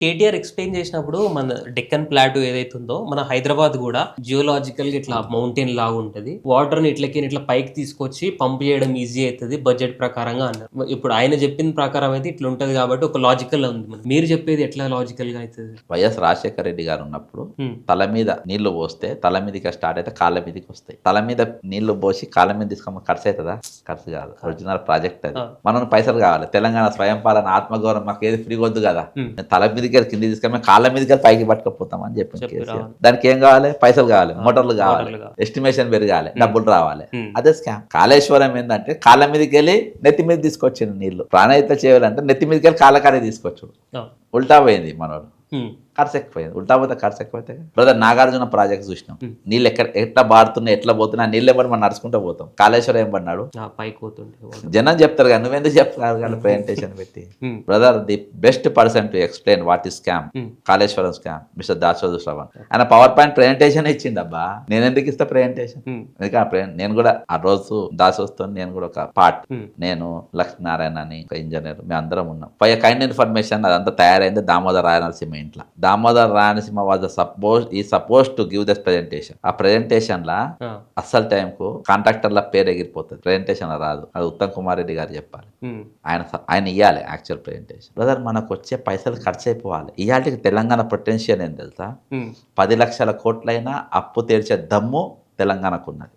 KTR explain చేసినప్పుడు మన Deccan plateau ఏదైతే ఉందో, మన హైదరాబాద్ గూడా జియోలాజికల్‌గా ఇట్లా మౌంటైన్ లాగుంటది. వాటర్‌ని ఇట్లా పైకి తీసుకొచ్చి పంప్ చేయడం ఈజీ అయితది బడ్జెట్ ప్రకారంగా అన్నారు. ఇప్పుడు ఆయన చెప్పిన ప్రకారం అయితే ఇట్లుంటది కాబట్టి ఒక లాజికల్ ఉంది మనకి. మీరు చెప్పేది ఎట్లా లాజికల్‌గా అయితది? వైఎస్ రాజశేఖర రెడ్డి గారు ఉన్నప్పుడు హ్మ్. తల మీద నీళ్లు పోస్తే తల మీదకి స్టార్ట్ అయితే కాళ్ళ మీదకి వస్తాయి. తల మీద నీళ్లు పోసి కాళ్ళ మీద తీసుకొని ఖర్చు అవుతుందా? ఖర్చు కాదు. ఒరిజినల్ ప్రాజెక్ట్ అది. ఆ! మనం పైసలు కావాలి. తెలంగాణ స్వయం పాలన ఆత్మగౌరవం మాకు ఏది ఫ్రీ వద్దు కదా. హ్మ్. తల మీదకి కింద తీసుకొని కాళ్ళ మీదకి పైకి పట్టుకపోతాం అని చెప్పింది చెప్పి కేసీఆర్. రావాలి. దానికి ఏం కావాలి? పైసలు కావాలి, ఆ! మోటార్లు కావాలి, మోటార్లు కావాలి. ఎస్టిమేషన్ పెరగాలి, డబ్బులు రావాలి. హ్మ్. అదే స్కామ్. కాళేశ్వరం ఏంటంటే కాళ్ళ మీదకి వెళ్ళి నెత్తి మీద తీసుకొచ్చింది నీళ్లు. ప్రాణహిత చేయాలంటే నెత్తి మీదకి వెళ్ళి కాళ్ళకాడే తీసుకొచ్చుడు. ఆ! ఉల్టా పోయింది మనోడు. హ్మ్. ఖర్చు ఎక్కువైంది. ఉల్టా పోతే ఖర్చు ఎక్కువైతే బ్రదర్ నాగార్జున ప్రాజెక్ట్ చూసినాం. నీళ్ళు ఎట్లా బారుతున్నాయి, ఎట్లా పోతున్నాయి, ఆ నీళ్ళు మనం నడుచుకుంటూ పోతాం. కాళేశ్వరం ఏం పడినాడు? ఆ! పైకి పోతుండే వాటర్. జనం చెప్తారు కదా, నువ్వెందుకు చెప్తారు కానీ ప్రెజెంటేషన్ పెట్టి. Hmm. Brother the best person to explain what is scam, hmm. Kaleshwaram scam, mister Dasoju Sravan. ఆయన పవర్ పాయింట్ ప్రెజెంటేషన్ ఇచ్చిండబ్బా. నేను ఎందుకు ఇస్తా ప్రెజెంటేషన్? హ్మ్. ఎందుకంటే నేను కూడా ఆ రోజు దాసోస్తో నేను కూడా ఒక పార్ట్. హ్మ్. నేను లక్ష్మీనారాయణ అని ఒక ఇంజనీర్, మేము అందరం ఉన్నాం. పై కైండ్ ఇన్ఫర్మేషన్ అదంతా తయారైంది దామోదర్ రాయనరసింహ ఇంట్లో. Damodar Rayanarasimha was suppose to give this presentation. ఆ ప్రెజెంటేషన్ లా ఆ! అస్సలు టైంకు కాంట్రాక్టర్ల పేరు ఎగిరిపోతుంది. ప్రెజెంటేషన్ రాదు. అది ఉత్తమ్ కుమార్ రెడ్డి గారు చెప్పాలి. హ్మ్. ఆయన ఇవ్వాలి యాక్చువల్ ప్రెజెంటేషన్. బ్రదర్ మనకు వచ్చే పైసలు ఖర్చు అయిపోవాలి. ఇవాళకి తెలంగాణ పొటెన్షియల్ ఏం తెలుసా? హ్మ్. 10 లక్షల కోట్లైనా అప్పు తీర్చే దమ్ము తెలంగాణకు ఉన్నది.